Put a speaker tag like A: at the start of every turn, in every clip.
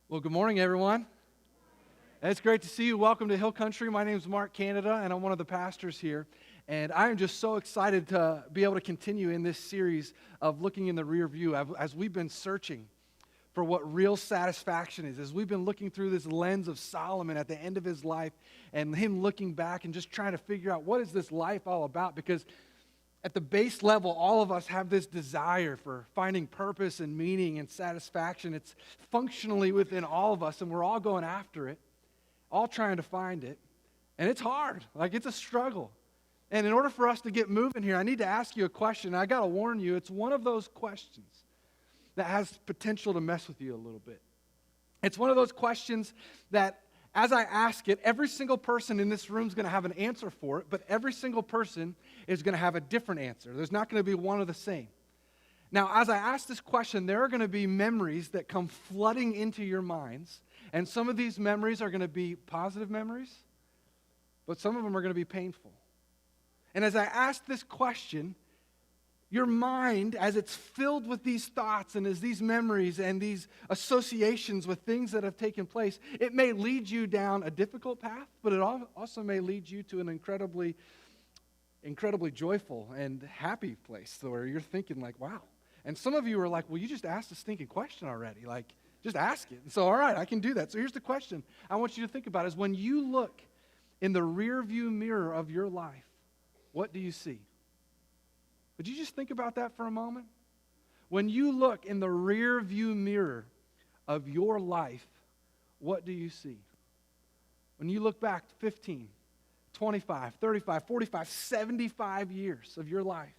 A: Well, good morning, everyone. It's great to see you. Welcome to Hill Country. My name is Mark Canada, and I'm one of the pastors here. And I am just so excited to be able to continue in this series of looking in the rear view as we've been searching for what real satisfaction is, as we've been looking through this lens of Solomon at the end of his life and him looking back and just trying to figure out what is this life all about, because at the base level, all of us have this desire for finding purpose and meaning and satisfaction. It's functionally within all of us, and we're all going after it, all trying to find it. And it's hard. It's a struggle. And in order for us to get moving here, I need to ask you a question. I got to warn you, it's one of those questions that has potential to mess with you a little bit. It's one of those questions that, as I ask it, every single person in this room is going to have an answer for it, but every single person is going to have a different answer. There's not going to be one of the same. Now, as I ask this question, there are going to be memories that come flooding into your minds, and some of these memories are going to be positive memories, but some of them are going to be painful. And as I ask this question, your mind, as it's filled with these thoughts and as these memories and these associations with things that have taken place, it may lead you down a difficult path, but it also may lead you to an incredibly joyful and happy place where you're thinking wow. And some of you are like, well, you just asked a stinking question already. Just ask it. And so, all right, I can do that. So here's the question I want you to think about is when you look in the rearview mirror of your life, what do you see? Would you just think about that for a moment? When you look in the rear view mirror of your life, what do you see? When you look back 15, 25, 35, 45, 75 years of your life,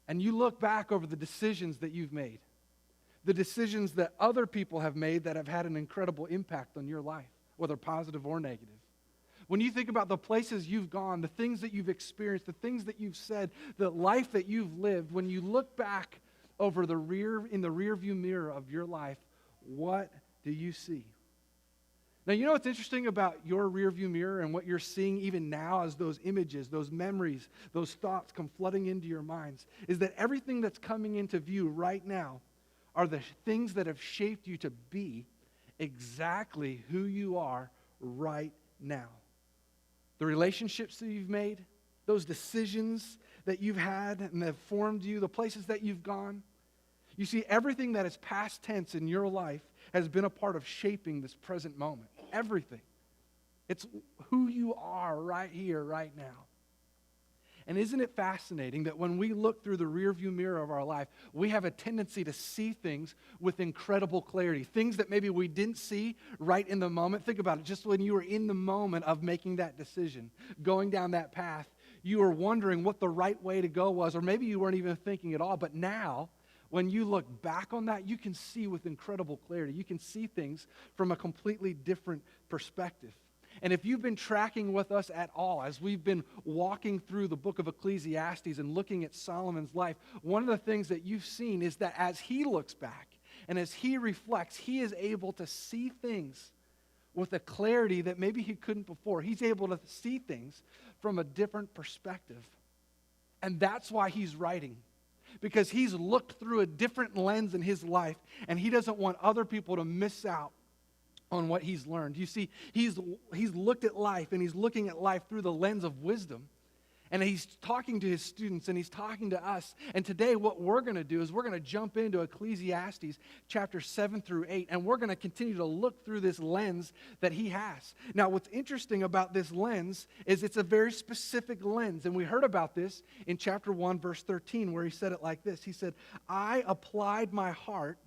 A: and you look back over the decisions that you've made, the decisions that other people have made that have had an incredible impact on your life, whether positive or negative. When you think about the places you've gone, the things that you've experienced, the things that you've said, the life that you've lived, when you look back over in the rear view mirror of your life, what do you see? Now, you know what's interesting about your rear view mirror and what you're seeing even now as those images, those memories, those thoughts come flooding into your minds, is that everything that's coming into view right now are the things that have shaped you to be exactly who you are right now. The relationships that you've made, those decisions that you've had and that have formed you, the places that you've gone. You see, everything that is past tense in your life has been a part of shaping this present moment. Everything. It's who you are right here, right now. And isn't it fascinating that when we look through the rearview mirror of our life, we have a tendency to see things with incredible clarity. Things that maybe we didn't see right in the moment. Think about it. Just when you were in the moment of making that decision, going down that path, you were wondering what the right way to go was, or maybe you weren't even thinking at all. But now, when you look back on that, you can see with incredible clarity. You can see things from a completely different perspective. And if you've been tracking with us at all, as we've been walking through the book of Ecclesiastes and looking at Solomon's life, one of the things that you've seen is that as he looks back and as he reflects, he is able to see things with a clarity that maybe he couldn't before. He's able to see things from a different perspective. And that's why he's writing. Because he's looked through a different lens in his life, and he doesn't want other people to miss out on what he's learned. You see, he's looked at life, and he's looking at life through the lens of wisdom. And he's talking to his students, and he's talking to us. And today what we're going to do is we're going to jump into Ecclesiastes chapter 7 through 8, and we're going to continue to look through this lens that he has. Now, what's interesting about this lens is it's a very specific lens. And we heard about this in chapter 1, verse 13, where he said it like this. He said, I applied my heart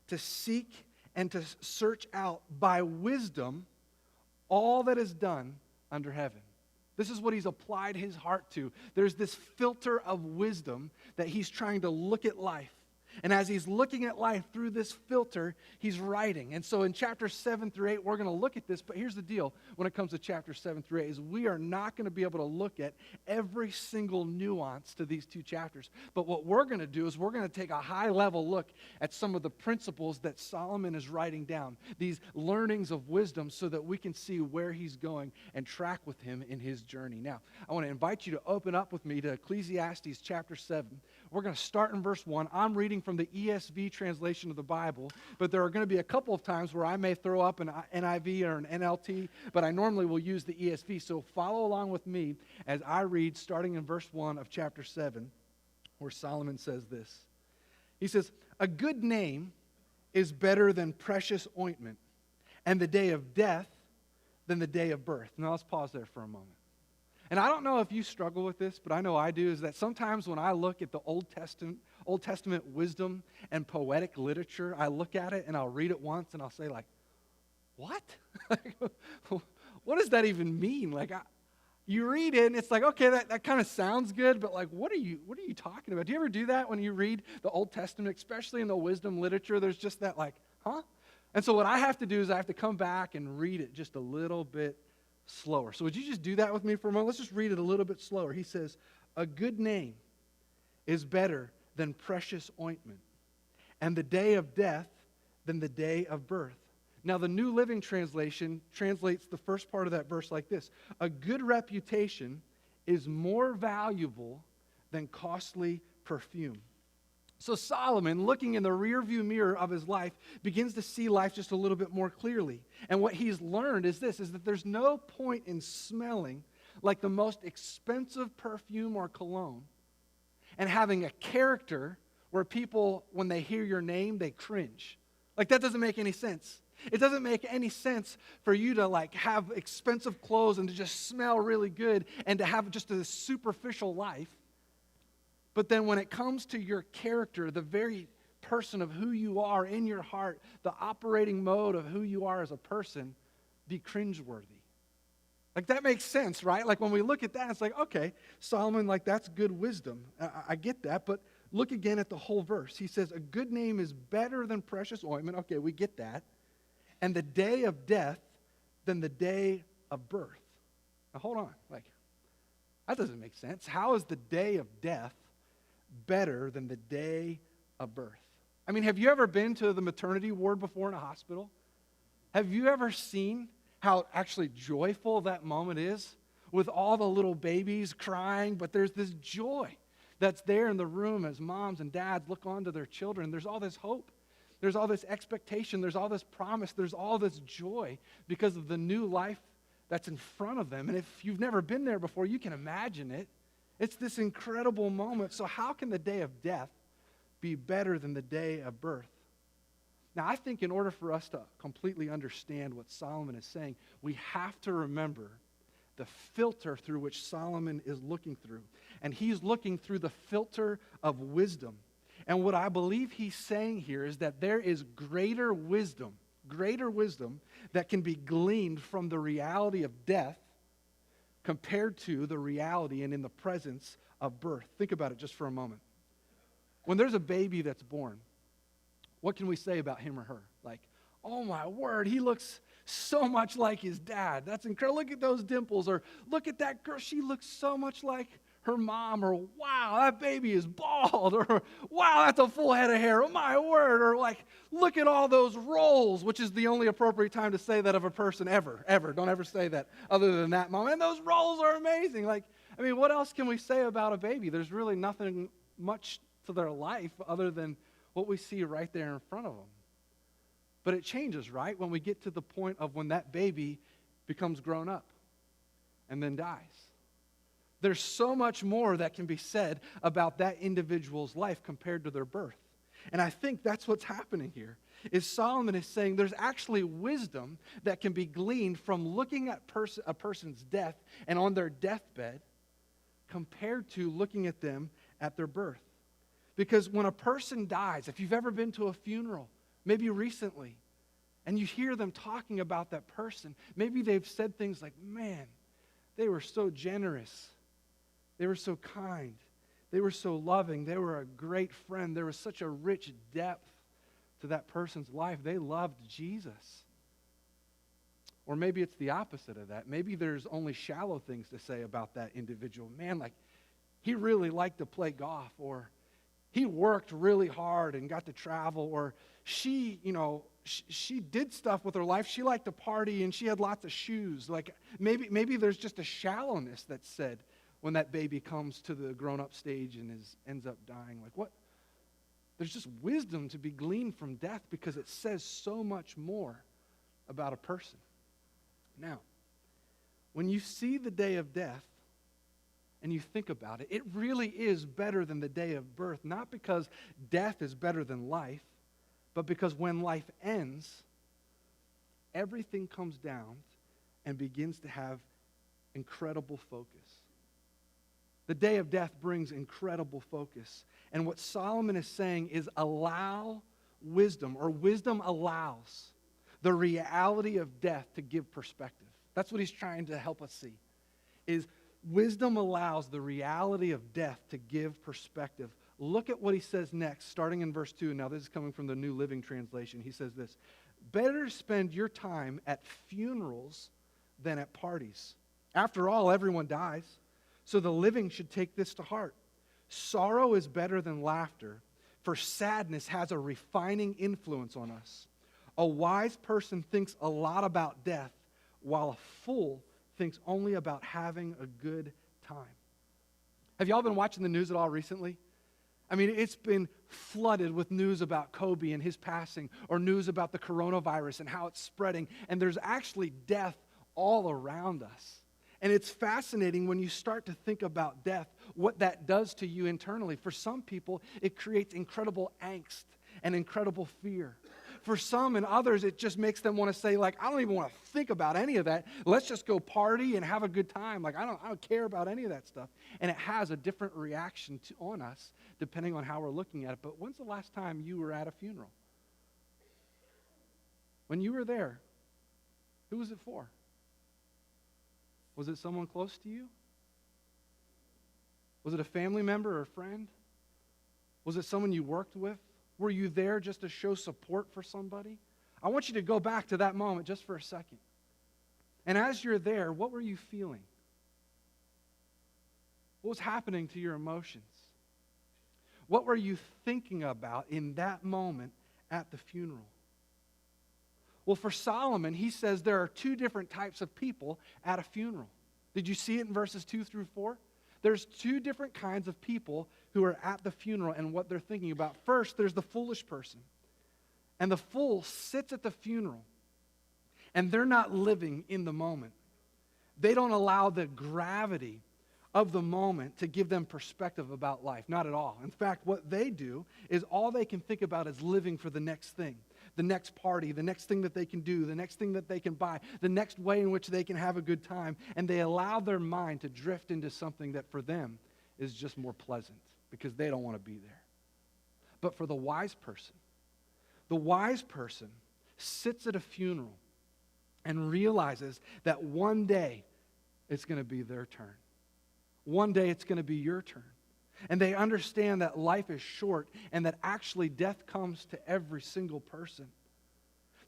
A: to seek and to search out by wisdom all that is done under heaven. This is what he's applied his heart to. There's this filter of wisdom that he's trying to look at life. And as he's looking at life through this filter, he's writing. And so in chapters 7 through 8, we're going to look at this. But here's the deal when it comes to chapter 7 through 8 is we are not going to be able to look at every single nuance to these two chapters. But what we're going to do is we're going to take a high-level look at some of the principles that Solomon is writing down, these learnings of wisdom, so that we can see where he's going and track with him in his journey. Now, I want to invite you to open up with me to Ecclesiastes chapter 7. We're going to start in verse 1. I'm reading from the ESV translation of the Bible, but there are going to be a couple of times where I may throw up an NIV or an NLT, but I normally will use the ESV. So follow along with me as I read starting in verse 1 of chapter 7, where Solomon says this. He says, "A good name is better than precious ointment, and the day of death than the day of birth." Now let's pause there for a moment. And I don't know if you struggle with this, but I know I do, is that sometimes when I look at the Old Testament wisdom and poetic literature, I look at it and I'll read it once and I'll say like, what? What does that even mean? Like, you read it and it's like, okay, that kind of sounds good, but like, what are you talking about? Do you ever do that when you read the Old Testament, especially in the wisdom literature? There's just that like, huh? And so what I have to do is I have to come back and read it just a little bit slower. So would you just do that with me for a moment? Let's just read it a little bit slower. He says, "A good name is better than precious ointment, and the day of death than the day of birth." Now the New Living Translation translates the first part of that verse like this: "A good reputation is more valuable than costly perfume." So Solomon, looking in the rearview mirror of his life, begins to see life just a little bit more clearly. And what he's learned is this, is that there's no point in smelling like the most expensive perfume or cologne and having a character where people, when they hear your name, they cringe. Like, that doesn't make any sense. It doesn't make any sense for you to like have expensive clothes and to just smell really good and to have just a superficial life. But then when it comes to your character, the very person of who you are in your heart, the operating mode of who you are as a person, be cringeworthy. Like, that makes sense, right? Like, when we look at that, it's like, okay, Solomon, like, that's good wisdom. I get that, but look again at the whole verse. He says, "A good name is better than precious ointment." Okay, we get that. "And the day of death than the day of birth." Now, hold on. Like, that doesn't make sense. How is the day of death better than the day of birth? I mean, have you ever been to the maternity ward before in a hospital? Have you ever seen how actually joyful that moment is with all the little babies crying, but there's this joy that's there in the room as moms and dads look on to their children. There's all this hope. There's all this expectation. There's all this promise. There's all this joy because of the new life that's in front of them. And if you've never been there before, you can imagine it. It's this incredible moment. So how can the day of death be better than the day of birth? Now, I think in order for us to completely understand what Solomon is saying, we have to remember the filter through which Solomon is looking through. And he's looking through the filter of wisdom. And what I believe he's saying here is that there is greater wisdom that can be gleaned from the reality of death compared to the reality and in the presence of birth. Think about it just for a moment. When there's a baby that's born, what can we say about him or her? Like, oh my word, he looks so much like his dad. That's incredible. Look at those dimples. Or look at that girl. She looks so much like her mom. Or wow, that baby is bald. Or wow, that's a full head of hair. Oh my word. Or like, look at all those rolls, which is the only appropriate time to say that of a person ever. Don't ever say that other than that moment. And those rolls are amazing. Like, I mean, what else can we say about a baby? There's really nothing much to their life other than what we see right there in front of them. But it changes, right? When we get to the point of when that baby becomes grown up and then dies. There's so much more that can be said about that individual's life compared to their birth. And I think that's what's happening here, is Solomon is saying there's actually wisdom that can be gleaned from looking at a person's death and on their deathbed compared to looking at them at their birth. Because when a person dies, if you've ever been to a funeral, maybe recently, and you hear them talking about that person, maybe they've said things like, man, they were so generous. They were so kind. They were so loving. They were a great friend. There was such a rich depth to that person's life. They loved Jesus. Or maybe it's the opposite of that. Maybe there's only shallow things to say about that individual. Man, like, he really liked to play golf, or he worked really hard and got to travel, or she, she did stuff with her life. She liked to party and she had lots of shoes. Like, maybe there's just a shallowness that's said when that baby comes to the grown-up stage and ends up dying. Like what? There's just wisdom to be gleaned from death because it says so much more about a person. Now, when you see the day of death and you think about it, it really is better than the day of birth, not because death is better than life, but because when life ends, everything comes down and begins to have incredible focus. The day of death brings incredible focus. And what Solomon is saying is allow wisdom, or wisdom allows the reality of death to give perspective. That's what he's trying to help us see, is wisdom allows the reality of death to give perspective. Look at what he says next, starting in verse 2. Now, this is coming from the New Living Translation. He says this, better spend your time at funerals than at parties. After all, everyone dies. So the living should take this to heart. Sorrow is better than laughter, for sadness has a refining influence on us. A wise person thinks a lot about death, while a fool thinks only about having a good time. Have y'all been watching the news at all recently? I mean, it's been flooded with news about Kobe and his passing, or news about the coronavirus and how it's spreading, and there's actually death all around us. And it's fascinating when you start to think about death, what that does to you internally. For some people, it creates incredible angst and incredible fear. For some and others, it just makes them want to say, like, I don't even want to think about any of that. Let's just go party and have a good time. Like, I don't care about any of that stuff. And it has a different reaction on us depending on how we're looking at it. But when's the last time you were at a funeral? When you were there, who was it for? Was it someone close to you? Was it a family member or a friend? Was it someone you worked with? Were you there just to show support for somebody? I want you to go back to that moment just for a second. And as you're there, what were you feeling? What was happening to your emotions? What were you thinking about in that moment at the funeral? Well, for Solomon, he says there are two different types of people at a funeral. Did you see it in verses 2 through 4? There's two different kinds of people who are at the funeral and what they're thinking about. First, there's the foolish person. And the fool sits at the funeral, and they're not living in the moment. They don't allow the gravity of the moment to give them perspective about life. Not at all. In fact, what they do is all they can think about is living for the next thing, the next party, the next thing that they can do, the next thing that they can buy, the next way in which they can have a good time. And they allow their mind to drift into something that for them is just more pleasant because they don't want to be there. But for the wise person sits at a funeral and realizes that one day it's going to be their turn. One day it's going to be your turn. And they understand that life is short and that actually death comes to every single person.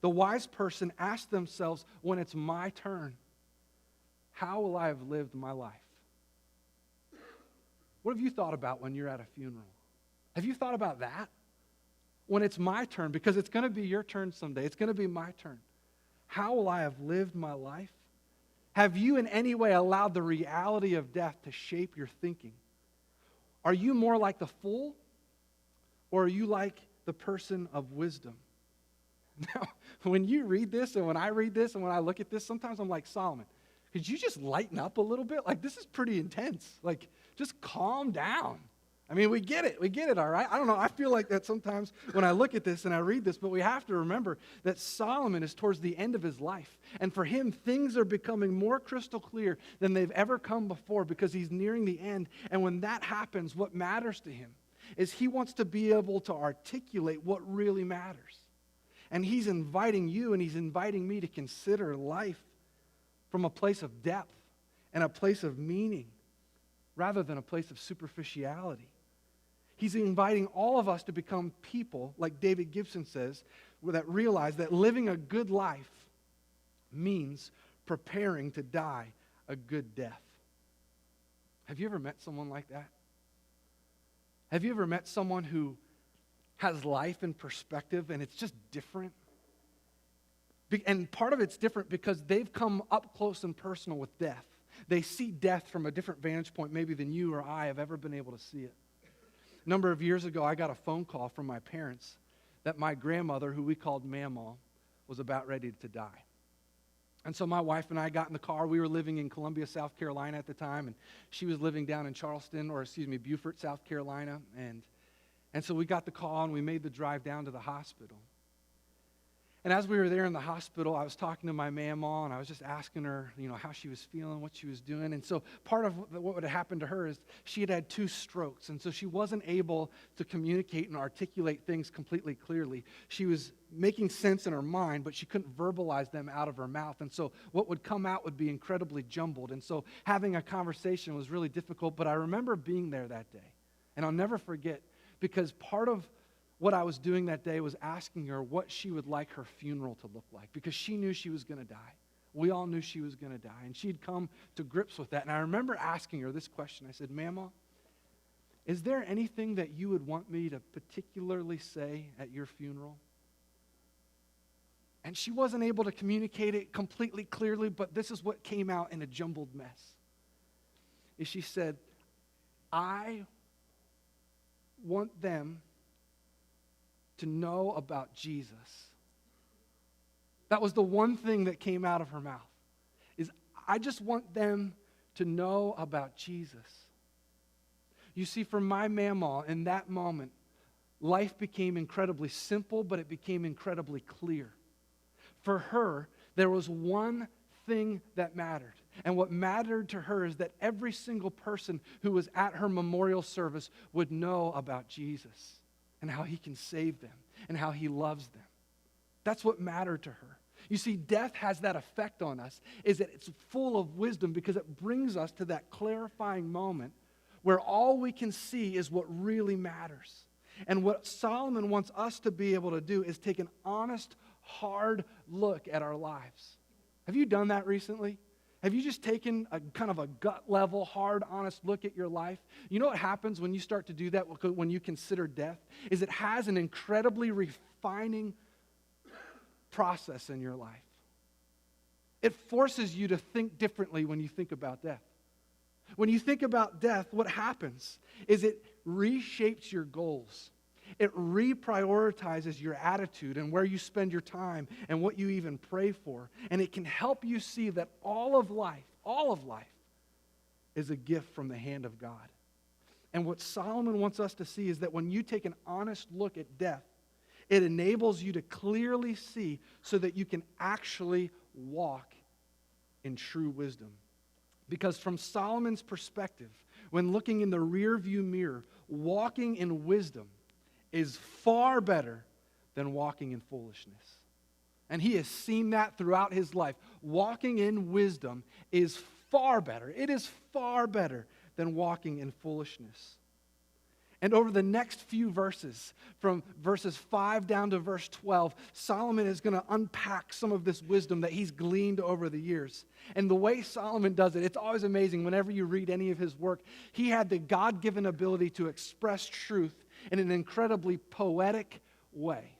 A: The wise person asks themselves, when it's my turn, how will I have lived my life? What have you thought about when you're at a funeral? Have you thought about that? When it's my turn, because it's going to be your turn someday. It's going to be my turn. How will I have lived my life? Have you in any way allowed the reality of death to shape your thinking? Are you more like the fool, or are you like the person of wisdom? Now, when you read this, and when I read this, and when I look at this, sometimes I'm like, Solomon, could you just lighten up a little bit? Like, this is pretty intense. Like, just calm down. I mean, we get it, all right? I don't know, I feel like that sometimes when I look at this and I read this, but we have to remember that Solomon is towards the end of his life. And for him, things are becoming more crystal clear than they've ever come before because he's nearing the end. And when that happens, what matters to him is he wants to be able to articulate what really matters. And he's inviting you and he's inviting me to consider life from a place of depth and a place of meaning rather than a place of superficiality. He's inviting all of us to become people, like David Gibson says, that realize that living a good life means preparing to die a good death. Have you ever met someone like that? Have you ever met someone who has life in perspective and it's just different? And part of it's different because they've come up close and personal with death. They see death from a different vantage point maybe than you or I have ever been able to see it. A number of years ago, I got a phone call from my parents that my grandmother, who we called Mamaw, was about ready to die. And so my wife and I got in the car. We were living in Columbia, South Carolina at the time, and she was living down in Beaufort, South Carolina. And so we got the call, and we made the drive down to the hospital. And as we were there in the hospital, I was talking to my mamaw, and I was just asking her, how she was feeling, what she was doing. And so part of what would have happened to her is she had had 2 strokes, and so she wasn't able to communicate and articulate things completely clearly. She was making sense in her mind, but she couldn't verbalize them out of her mouth. And so what would come out would be incredibly jumbled. And so having a conversation was really difficult, but I remember being there that day. And I'll never forget, because part of what I was doing that day was asking her what she would like her funeral to look like, because she knew she was going to die. We all knew she was going to die, and she'd come to grips with that. And I remember asking her this question. I said, Mama, is there anything that you would want me to particularly say at your funeral? And she wasn't able to communicate it completely clearly, but this is what came out in a jumbled mess. Is she said, I want them to know about Jesus. That was the one thing that came out of her mouth, is I just want them to know about Jesus. You see, for my mamaw, in that moment, life became incredibly simple, but it became incredibly clear. For her, there was one thing that mattered. And what mattered to her is that every single person who was at her memorial service would know about Jesus and how he can save them and how he loves them. That's what mattered to her. You see, death has that effect on us, is that it's full of wisdom because it brings us to that clarifying moment where all we can see is what really matters. And what Solomon wants us to be able to do is take an honest, hard look at our lives. Have you done that recently? Have you just taken a kind of a gut level, hard, honest look at your life? You know what happens when you start to do that, when you consider death, is it has an incredibly refining process in your life. It forces you to think differently when you think about death. When you think about death, what happens is it reshapes your goals. It reprioritizes your attitude and where you spend your time and what you even pray for. And it can help you see that all of life is a gift from the hand of God. And what Solomon wants us to see is that when you take an honest look at death, it enables you to clearly see so that you can actually walk in true wisdom. Because from Solomon's perspective, when looking in the rearview mirror, walking in wisdom is far better than walking in foolishness. And he has seen that throughout his life. Walking in wisdom is far better. It is far better than walking in foolishness. And over the next few verses, from verses 5 down to verse 12, Solomon is going to unpack some of this wisdom that he's gleaned over the years. And the way Solomon does it, it's always amazing. Whenever you read any of his work, he had the God-given ability to express truth in an incredibly poetic way.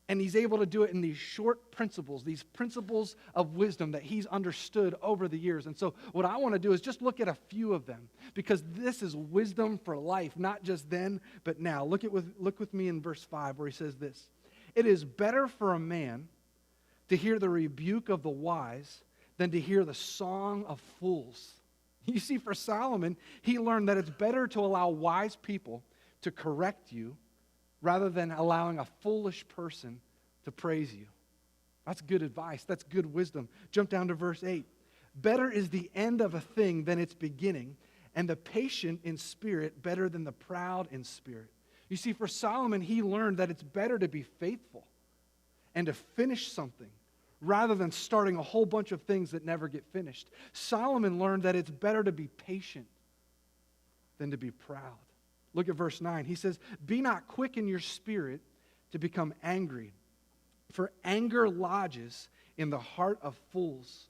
A: And he's able to do it in these short principles, these principles of wisdom that he's understood over the years. And so what I want to do is just look at a few of them, because this is wisdom for life, not just then, but now. Look with me in verse 5 where he says this: "It is better for a man to hear the rebuke of the wise than to hear the song of fools." You see, for Solomon, he learned that it's better to allow wise people to correct you rather than allowing a foolish person to praise you. That's good advice. That's good wisdom. Jump down to verse 8. "Better is the end of a thing than its beginning, and the patient in spirit better than the proud in spirit." You see, for Solomon, he learned that it's better to be faithful and to finish something rather than starting a whole bunch of things that never get finished. Solomon learned that it's better to be patient than to be proud. Look at verse 9. He says, "Be not quick in your spirit to become angry, for anger lodges in the heart of fools."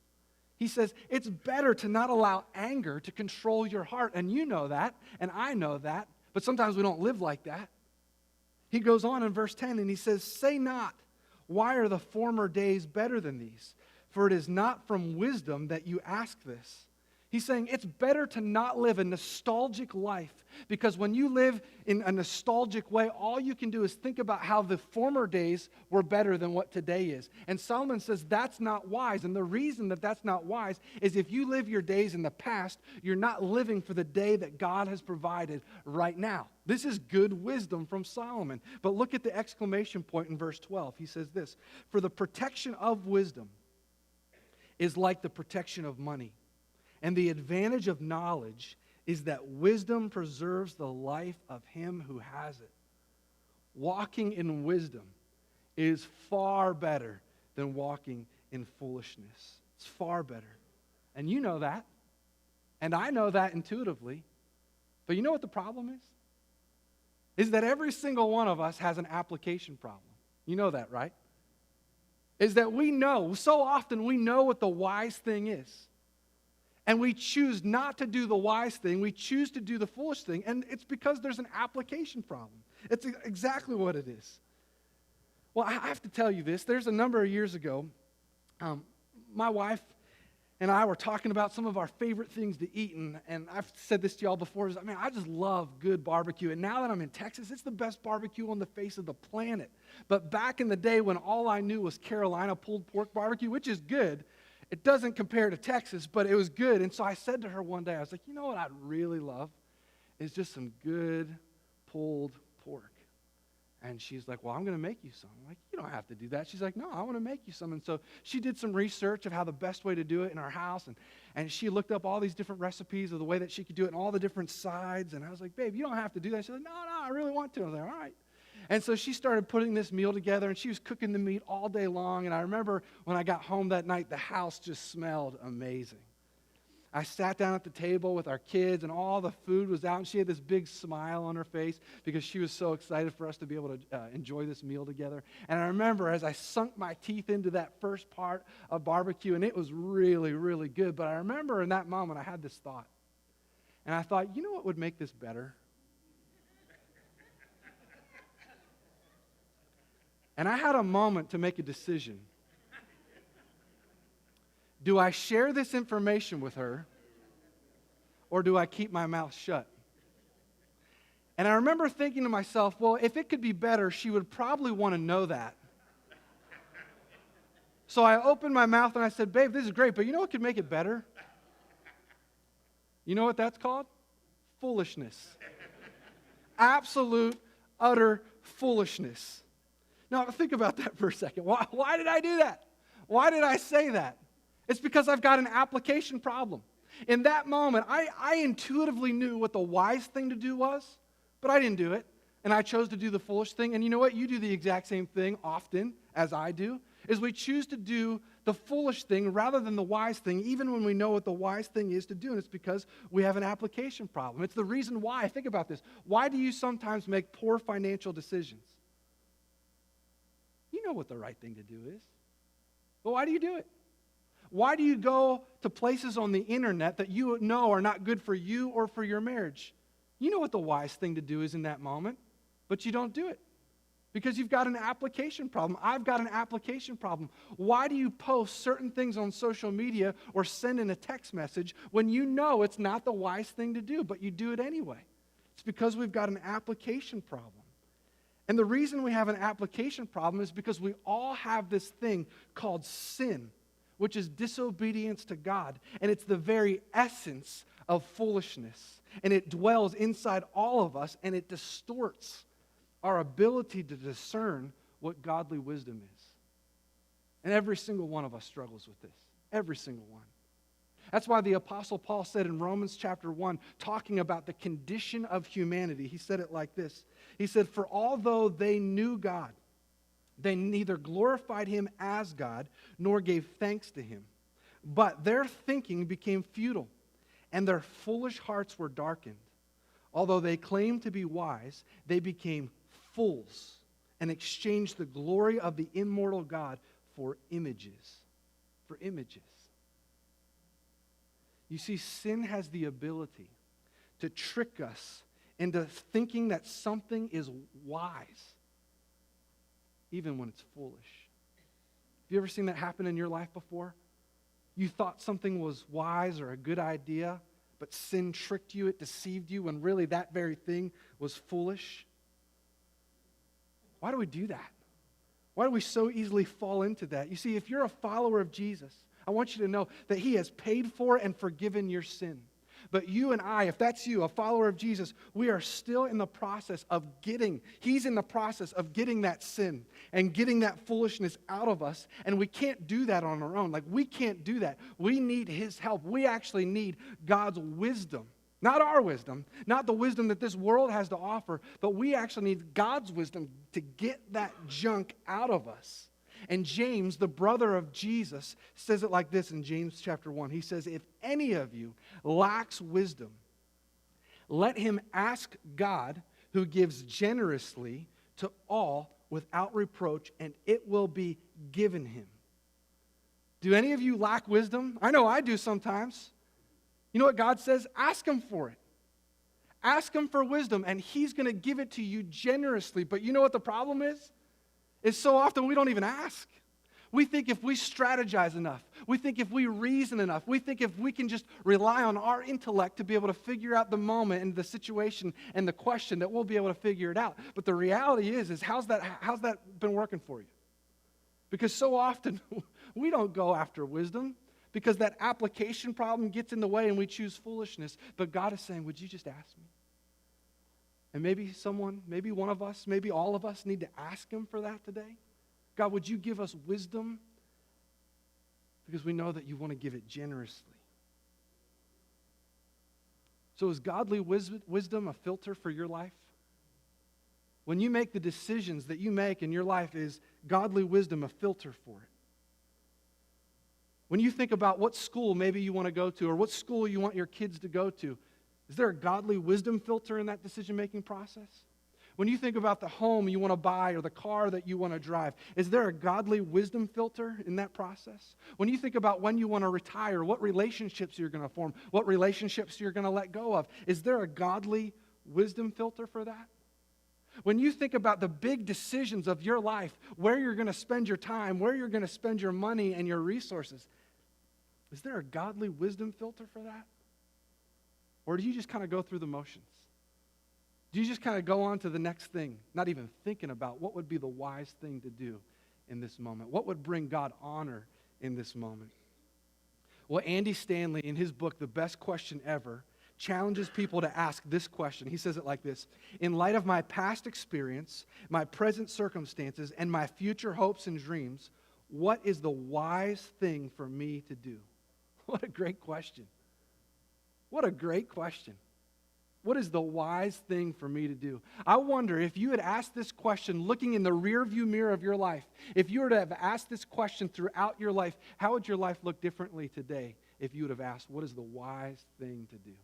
A: He says, it's better to not allow anger to control your heart. And you know that, and I know that, but sometimes we don't live like that. He goes on in verse 10 and he says, "Say not, why are the former days better than these? For it is not from wisdom that you ask this." He's saying it's better to not live a nostalgic life, because when you live in a nostalgic way, all you can do is think about how the former days were better than what today is. And Solomon says that's not wise. And the reason that that's not wise is if you live your days in the past, you're not living for the day that God has provided right now. This is good wisdom from Solomon. But look at the exclamation point in verse 12. He says this, "For the protection of wisdom is like the protection of money. And the advantage of knowledge is that wisdom preserves the life of him who has it." Walking in wisdom is far better than walking in foolishness. It's far better. And you know that. And I know that intuitively. But you know what the problem is? Is that every single one of us has an application problem. You know that, right? Is that we know, so often we know what the wise thing is. And we choose not to do the wise thing. We choose to do the foolish thing. And it's because there's an application problem. It's exactly what it is. Well, I have to tell you this. There's a number of years ago, my wife and I were talking about some of our favorite things to eat. And I've said this to y'all before. I just love good barbecue. And now that I'm in Texas, it's the best barbecue on the face of the planet. But back in the day when all I knew was Carolina pulled pork barbecue, which is good, it doesn't compare to Texas, but it was good. And so I said to her one day, I was like, you know what I'd really love is just some good pulled pork. And she's like, well, I'm going to make you some. I'm like, you don't have to do that. She's like, no, I want to make you some. And so she did some research of how the best way to do it in our house. And she looked up all these different recipes of the way that she could do it and all the different sides. And I was like, babe, you don't have to do that. She's like, no, I really want to. I was like, all right. And so she started putting this meal together, and she was cooking the meat all day long. And I remember when I got home that night, the house just smelled amazing. I sat down at the table with our kids, and all the food was out, and she had this big smile on her face because she was so excited for us to be able to enjoy this meal together. And I remember as I sunk my teeth into that first part of barbecue, and it was really, really good. But I remember in that moment, I had this thought. And I thought, you know what would make this better? And I had a moment to make a decision. Do I share this information with her, or do I keep my mouth shut? And I remember thinking to myself, well, if it could be better, she would probably want to know that. So I opened my mouth and I said, babe, this is great, but you know what could make it better? You know what that's called? Foolishness. Absolute, utter foolishness. Now, think about that for a second. Why did I do that? Why did I say that? It's because I've got an application problem. In that moment, I intuitively knew what the wise thing to do was, but I didn't do it. And I chose to do the foolish thing. And you know what? You do the exact same thing often as I do, is we choose to do the foolish thing rather than the wise thing, even when we know what the wise thing is to do. And it's because we have an application problem. It's the reason why. Think about this. Why do you sometimes make poor financial decisions? You know what the right thing to do is. But why do you do it? Why do you go to places on the internet that you know are not good for you or for your marriage? You know what the wise thing to do is in that moment, but you don't do it because you've got an application problem. I've got an application problem. Why do you post certain things on social media or send in a text message when you know it's not the wise thing to do, but you do it anyway? It's because we've got an application problem. And the reason we have an application problem is because we all have this thing called sin, which is disobedience to God. And it's the very essence of foolishness. And it dwells inside all of us, and it distorts our ability to discern what godly wisdom is. And every single one of us struggles with this. Every single one. That's why the Apostle Paul said in Romans chapter 1, talking about the condition of humanity, he said it like this. He said, for although they knew God, they neither glorified him as God nor gave thanks to him. But their thinking became futile, and their foolish hearts were darkened. Although they claimed to be wise, they became fools and exchanged the glory of the immortal God for images. For images. You see, sin has the ability to trick us into thinking that something is wise, even when it's foolish. Have you ever seen that happen in your life before? You thought something was wise or a good idea, but sin tricked you, it deceived you, when really that very thing was foolish? Why do we do that? Why do we so easily fall into that? You see, if you're a follower of Jesus, I want you to know that he has paid for and forgiven your sin. But you and I, if that's you, a follower of Jesus, we are still in the process of he's in the process of getting that sin and getting that foolishness out of us. And we can't do that on our own. Like, we can't do that. We need his help. We actually need God's wisdom. Not our wisdom, not the wisdom that this world has to offer, but we actually need God's wisdom to get that junk out of us. And James, the brother of Jesus, says it like this in James chapter 1. He says, if any of you lacks wisdom, let him ask God, who gives generously to all without reproach, and it will be given him. Do any of you lack wisdom? I know I do sometimes. You know what God says? Ask him for it. Ask him for wisdom, and he's going to give it to you generously. But you know what the problem is? Is so often we don't even ask. We think if we strategize enough, we think if we reason enough, we think if we can just rely on our intellect to be able to figure out the moment and the situation and the question, that we'll be able to figure it out. But the reality is how's that been working for you? Because so often we don't go after wisdom because that application problem gets in the way and we choose foolishness. But God is saying, would you just ask me? And maybe one of us, maybe all of us need to ask him for that today. God, would you give us wisdom? Because we know that you want to give it generously. So is godly wisdom a filter for your life? When you make the decisions that you make in your life, is godly wisdom a filter for it? When you think about what school maybe you want to go to or what school you want your kids to go to, is there a godly wisdom filter in that decision-making process? When you think about the home you want to buy or the car that you want to drive, is there a godly wisdom filter in that process? When you think about when you want to retire, what relationships you're going to form, what relationships you're going to let go of, is there a godly wisdom filter for that? When you think about the big decisions of your life, where you're going to spend your time, where you're going to spend your money and your resources, is there a godly wisdom filter for that? Or do you just kind of go through the motions? Do you just kind of go on to the next thing, not even thinking about what would be the wise thing to do in this moment? What would bring God honor in this moment? Well, Andy Stanley, in his book, The Best Question Ever, challenges people to ask this question. He says it like this: in light of my past experience, my present circumstances, and my future hopes and dreams, what is the wise thing for me to do? What a great question. What a great question. What is the wise thing for me to do? I wonder if you had asked this question looking in the rearview mirror of your life, if you were to have asked this question throughout your life, how would your life look differently today if you would have asked, what is the wise thing to do?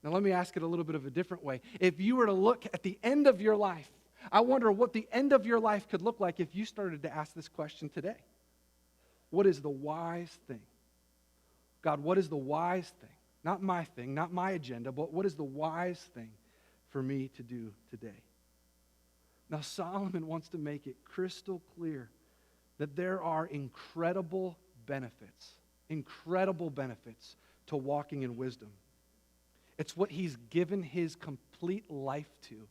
A: Now let me ask it a little bit of a different way. If you were to look at the end of your life, I wonder what the end of your life could look like if you started to ask this question today. What is the wise thing? God, what is the wise thing? Not my thing, not my agenda, but what is the wise thing for me to do today? Now, Solomon wants to make it crystal clear that there are incredible benefits to walking in wisdom. It's what he's given his complete life to,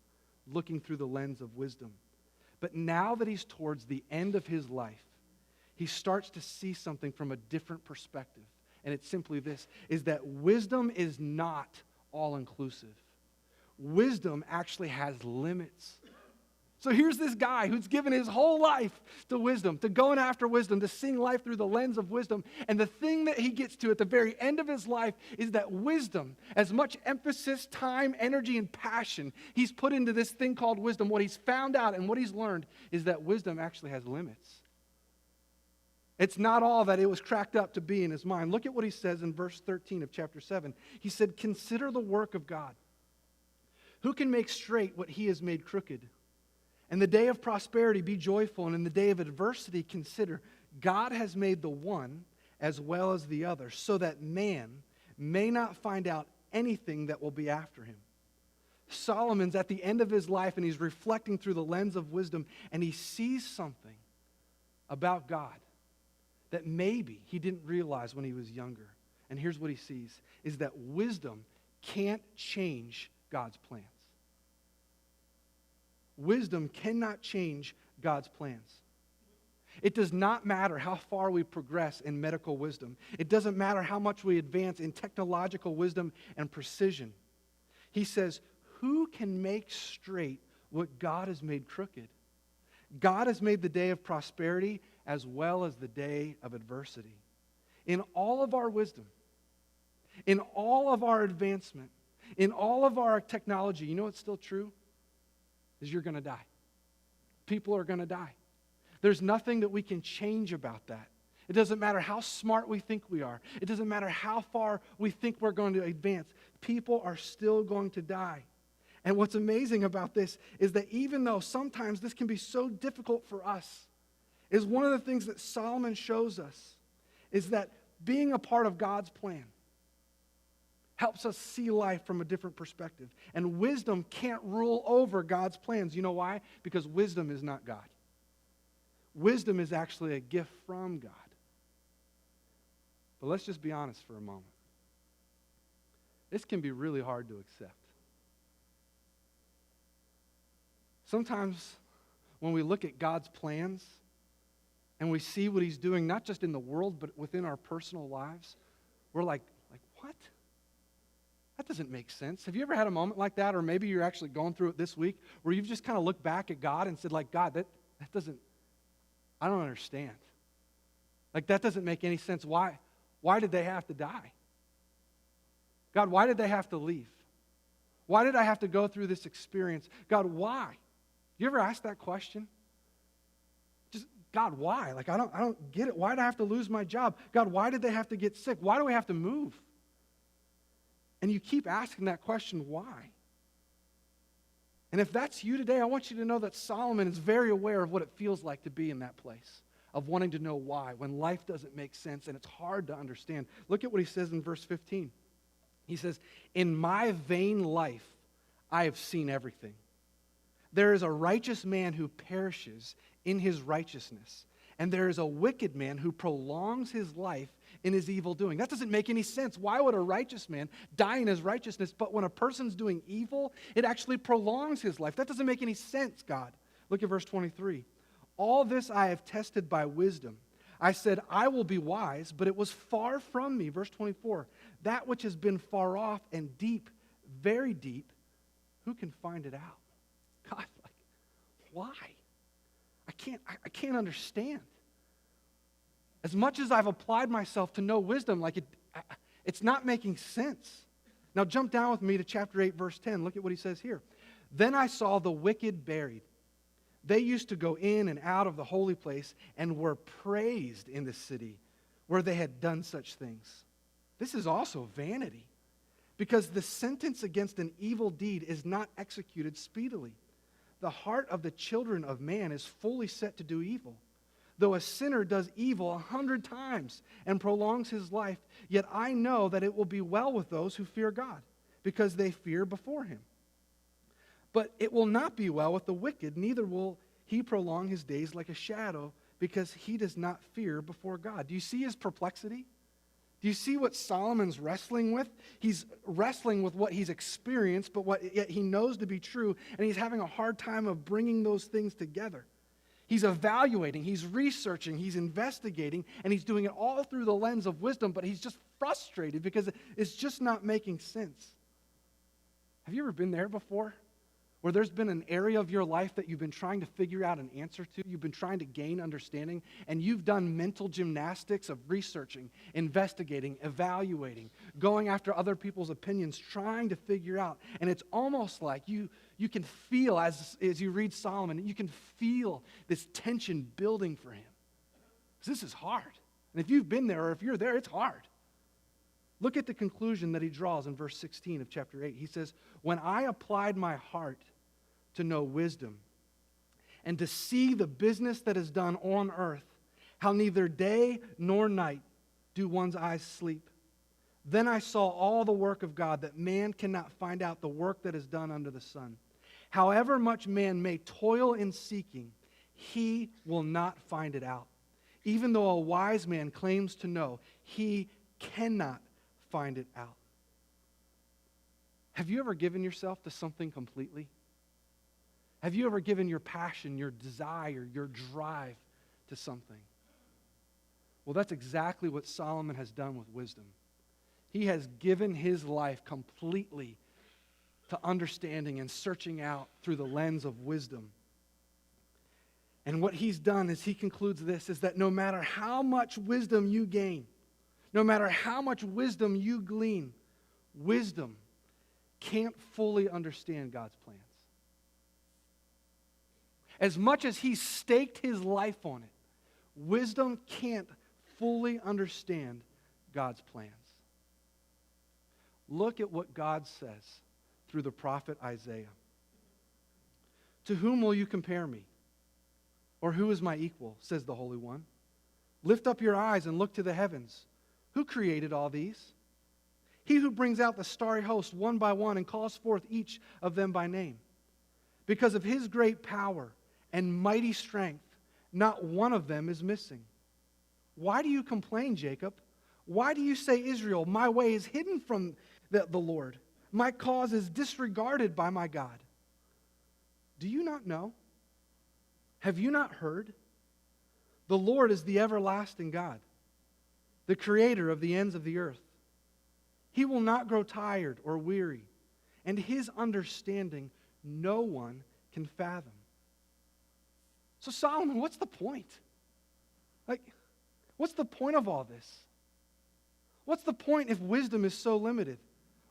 A: looking through the lens of wisdom. But now that he's towards the end of his life, he starts to see something from a different perspective. And it's simply this, is that wisdom is not all-inclusive. Wisdom actually has limits. So here's this guy who's given his whole life to wisdom, to going after wisdom, to seeing life through the lens of wisdom. And the thing that he gets to at the very end of his life is that wisdom, as much emphasis, time, energy, and passion he's put into this thing called wisdom, what he's found out and what he's learned is that wisdom actually has limits. It's not all that it was cracked up to be in his mind. Look at what he says in verse 13 of chapter 7. He said, consider the work of God. Who can make straight what he has made crooked? In the day of prosperity, be joyful, and in the day of adversity, consider God has made the one as well as the other, so that man may not find out anything that will be after him. Solomon's at the end of his life, and he's reflecting through the lens of wisdom, and he sees something about God that maybe he didn't realize when he was younger. And here's what he sees, is that wisdom can't change God's plans. Wisdom cannot change God's plans. It does not matter how far we progress in medical wisdom. It doesn't matter how much we advance in technological wisdom and precision. He says, who can make straight what God has made crooked? God has made the day of prosperity as well as the day of adversity. In all of our wisdom, in all of our advancement, in all of our technology, you know what's still true? Is you're going to die. People are going to die. There's nothing that we can change about that. It doesn't matter how smart we think we are. It doesn't matter how far we think we're going to advance. People are still going to die. And what's amazing about this is that even though sometimes this can be so difficult for us, is one of the things that Solomon shows us is that being a part of God's plan helps us see life from a different perspective. And wisdom can't rule over God's plans. You know why? Because wisdom is not God. Wisdom is actually a gift from God. But let's just be honest for a moment. This can be really hard to accept. Sometimes when we look at God's plans and we see what He's doing, not just in the world, but within our personal lives, we're like, what? That doesn't make sense. Have you ever had a moment like that? Or maybe you're actually going through it this week where you've just kind of looked back at God and said, like, God, that doesn't, I don't understand. Like, that doesn't make any sense. Why did they have to die? God, why did they have to leave? Why did I have to go through this experience? God, why? You ever ask that question? Just, God, why? Like, I don't get it. Why did I have to lose my job? God, why did they have to get sick? Why do we have to move? And you keep asking that question, why? And if that's you today, I want you to know that Solomon is very aware of what it feels like to be in that place, of wanting to know why, when life doesn't make sense and it's hard to understand. Look at what he says in verse 15. He says, in my vain life, I have seen everything. There is a righteous man who perishes in his righteousness, and there is a wicked man who prolongs his life in his evil doing. That doesn't make any sense. Why would a righteous man die in his righteousness? But when a person's doing evil, it actually prolongs his life. That doesn't make any sense, God. Look at verse 23. All this I have tested by wisdom. I said, I will be wise, but it was far from me. Verse 24. That which has been far off and deep, very deep, who can find it out? God, like, why? I can't understand. As much as I've applied myself to know wisdom, like it's not making sense. Now jump down with me to chapter 8, verse 10. Look at what he says here. Then I saw the wicked buried. They used to go in and out of the holy place and were praised in the city where they had done such things. This is also vanity, because the sentence against an evil deed is not executed speedily. The heart of the children of man is fully set to do evil. Though a sinner does evil 100 times and prolongs his life, yet I know that it will be well with those who fear God, because they fear before him. But it will not be well with the wicked, neither will he prolong his days like a shadow, because he does not fear before God. Do you see his perplexity? Do you see what Solomon's wrestling with? He's wrestling with what he's experienced, but what yet he knows to be true, and he's having a hard time of bringing those things together. He's evaluating, he's researching, he's investigating, and he's doing it all through the lens of wisdom, but he's just frustrated because it's just not making sense. Have you ever been there before? Where there's been an area of your life that you've been trying to figure out an answer to, you've been trying to gain understanding, and you've done mental gymnastics of researching, investigating, evaluating, going after other people's opinions, trying to figure out. And it's almost like you can feel, as you read Solomon, you can feel this tension building for him. Because this is hard. And if you've been there or if you're there, it's hard. Look at the conclusion that he draws in verse 16 of chapter 8. He says, when I applied my heart to know wisdom and to see the business that is done on earth, how neither day nor night do one's eyes sleep. Then I saw all the work of God, that man cannot find out the work that is done under the sun. However much man may toil in seeking, he will not find it out. Even though a wise man claims to know, he cannot find it out. Have you ever given yourself to something completely? Have you ever given your passion, your desire, your drive to something? Well, that's exactly what Solomon has done with wisdom. He has given his life completely to understanding and searching out through the lens of wisdom. And what he's done is he concludes this, is that no matter how much wisdom you gain, no matter how much wisdom you glean, wisdom can't fully understand God's plans. As much as he staked his life on it, wisdom can't fully understand God's plans. Look at what God says through the prophet Isaiah. To whom will you compare me? Or who is my equal, says the Holy One? Lift up your eyes and look to the heavens. Who created all these? He who brings out the starry host one by one and calls forth each of them by name. Because of his great power and mighty strength, not one of them is missing. Why do you complain, Jacob? Why do you say, Israel, my way is hidden from the Lord? My cause is disregarded by my God. Do you not know? Have you not heard? The Lord is the everlasting God, the creator of the ends of the earth. He will not grow tired or weary, and his understanding no one can fathom. So Solomon, what's the point? What's the point of all this? What's the point if wisdom is so limited?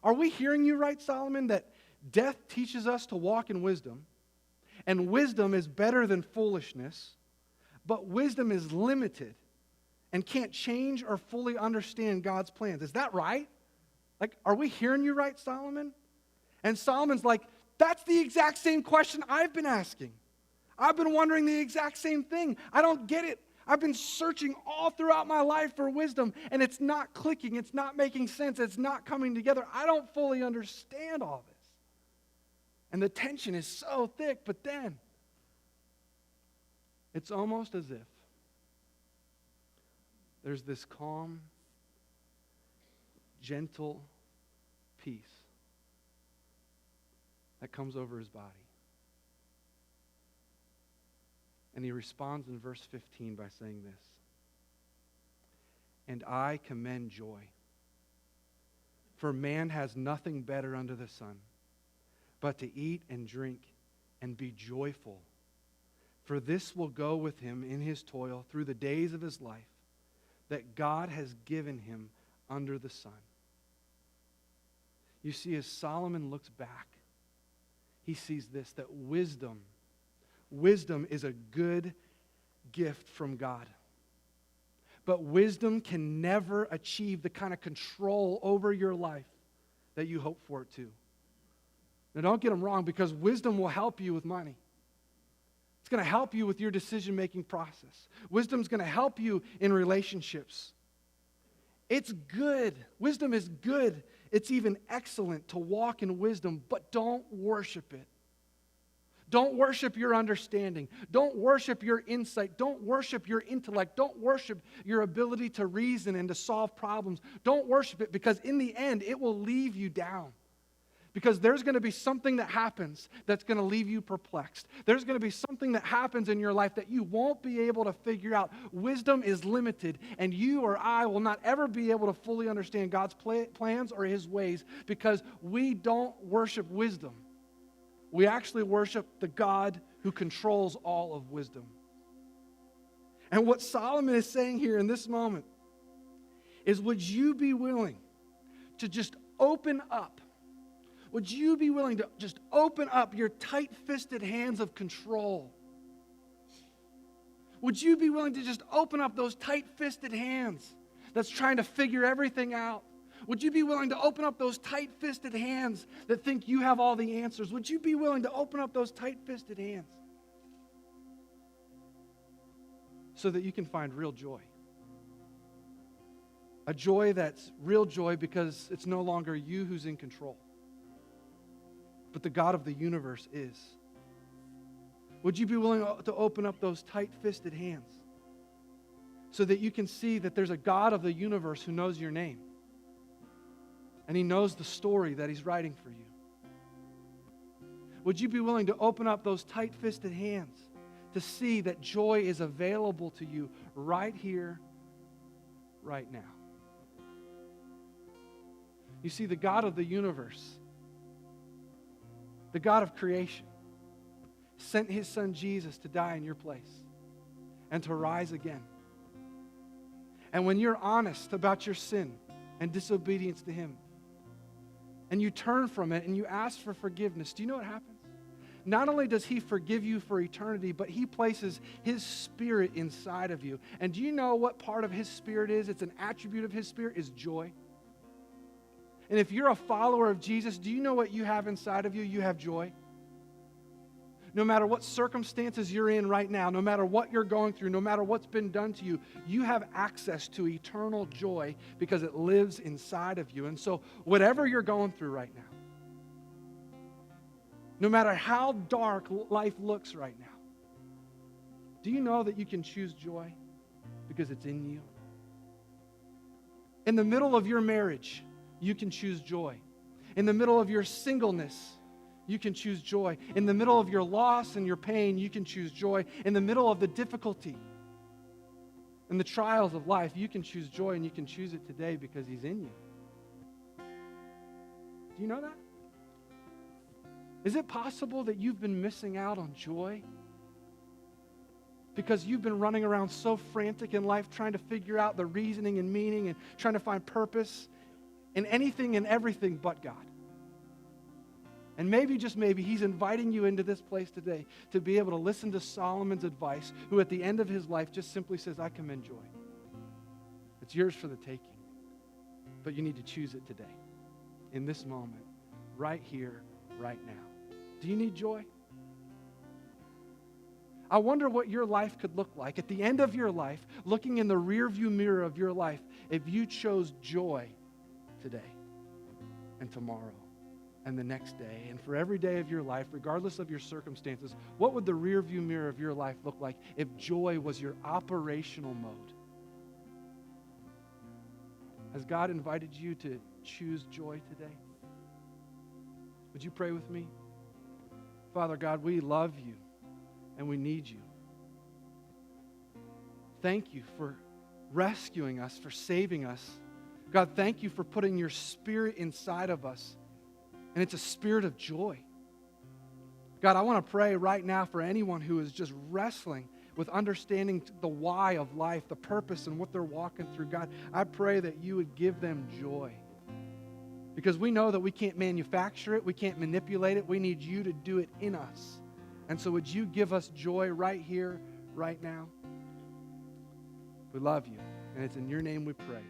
A: Are we hearing you right, Solomon, that death teaches us to walk in wisdom, and wisdom is better than foolishness, but wisdom is limited and can't change or fully understand God's plans? Is that right? Are we hearing you right, Solomon? And Solomon's like, that's the exact same question I've been asking. I've been wondering the exact same thing. I don't get it. I've been searching all throughout my life for wisdom, and it's not clicking. It's not making sense. It's not coming together. I don't fully understand all this. And the tension is so thick, but then it's almost as if there's this calm, gentle peace that comes over his body. And he responds in verse 15 by saying this: and I commend joy, for man has nothing better under the sun but to eat and drink and be joyful. For this will go with him in his toil through the days of his life that God has given him under the sun. You see, as Solomon looks back, he sees this, that wisdom is a good gift from God. But wisdom can never achieve the kind of control over your life that you hope for it to. Now, don't get them wrong, because wisdom will help you with money. It's going to help you with your decision-making process. Wisdom's going to help you in relationships. It's good. Wisdom is good. It's even excellent to walk in wisdom, but don't worship it. Don't worship your understanding. Don't worship your insight. Don't worship your intellect. Don't worship your ability to reason and to solve problems. Don't worship it, because in the end, it will leave you down. Because there's going to be something that happens that's going to leave you perplexed. There's going to be something that happens in your life that you won't be able to figure out. Wisdom is limited, and you or I will not ever be able to fully understand God's plans or his ways, because we don't worship wisdom. We actually worship the God who controls all of wisdom. And what Solomon is saying here in this moment is, would you be willing to just open up? Would you be willing to just open up your tight-fisted hands of control? Would you be willing to just open up those tight-fisted hands that's trying to figure everything out? Would you be willing to open up those tight-fisted hands that think you have all the answers? Would you be willing to open up those tight-fisted hands so that you can find real joy? A joy that's real joy because it's no longer you who's in control, but the God of the universe is. Would you be willing to open up those tight-fisted hands so that you can see that there's a God of the universe who knows your name. And He knows the story that He's writing for you. Would you be willing to open up those tight-fisted hands to see that joy is available to you right here, right now? You see, the God of the universe, the God of creation, sent His Son Jesus to die in your place and to rise again. And when you're honest about your sin and disobedience to Him, and you turn from it and you ask for forgiveness, do you know what happens? Not only does He forgive you for eternity, but He places His Spirit inside of you. And do you know what part of His Spirit is? It's an attribute of His Spirit, is joy. And if you're a follower of Jesus, do you know what you have inside of you? You have joy. No matter what circumstances you're in right now, no matter what you're going through, no matter what's been done to you, you have access to eternal joy because it lives inside of you. And so whatever you're going through right now, no matter how dark life looks right now, do you know that you can choose joy because it's in you? In the middle of your marriage, you can choose joy. In the middle of your singleness, you can choose joy. In the middle of your loss and your pain, you can choose joy. In the middle of the difficulty and the trials of life, you can choose joy, and you can choose it today because He's in you. Do you know that? Is it possible that you've been missing out on joy because you've been running around so frantic in life trying to figure out the reasoning and meaning and trying to find purpose in anything and everything but God? And maybe, just maybe, He's inviting you into this place today to be able to listen to Solomon's advice, who at the end of his life just simply says, I commend joy. It's yours for the taking. But you need to choose it today, in this moment, right here, right now. Do you need joy? I wonder what your life could look like at the end of your life, looking in the rearview mirror of your life, if you chose joy today and tomorrow and the next day, and for every day of your life, regardless of your circumstances. What would the rearview mirror of your life look like if joy was your operational mode? Has God invited you to choose joy today? Would you pray with me? Father God, we love you and we need you. Thank you for rescuing us, for saving us. God, thank you for putting your Spirit inside of us. And it's a spirit of joy. God, I want to pray right now for anyone who is just wrestling with understanding the why of life, the purpose, and what they're walking through. God, I pray that you would give them joy. Because we know that we can't manufacture it, we can't manipulate it. We need you to do it in us. And so would you give us joy right here, right now? We love you, and it's in your name we pray.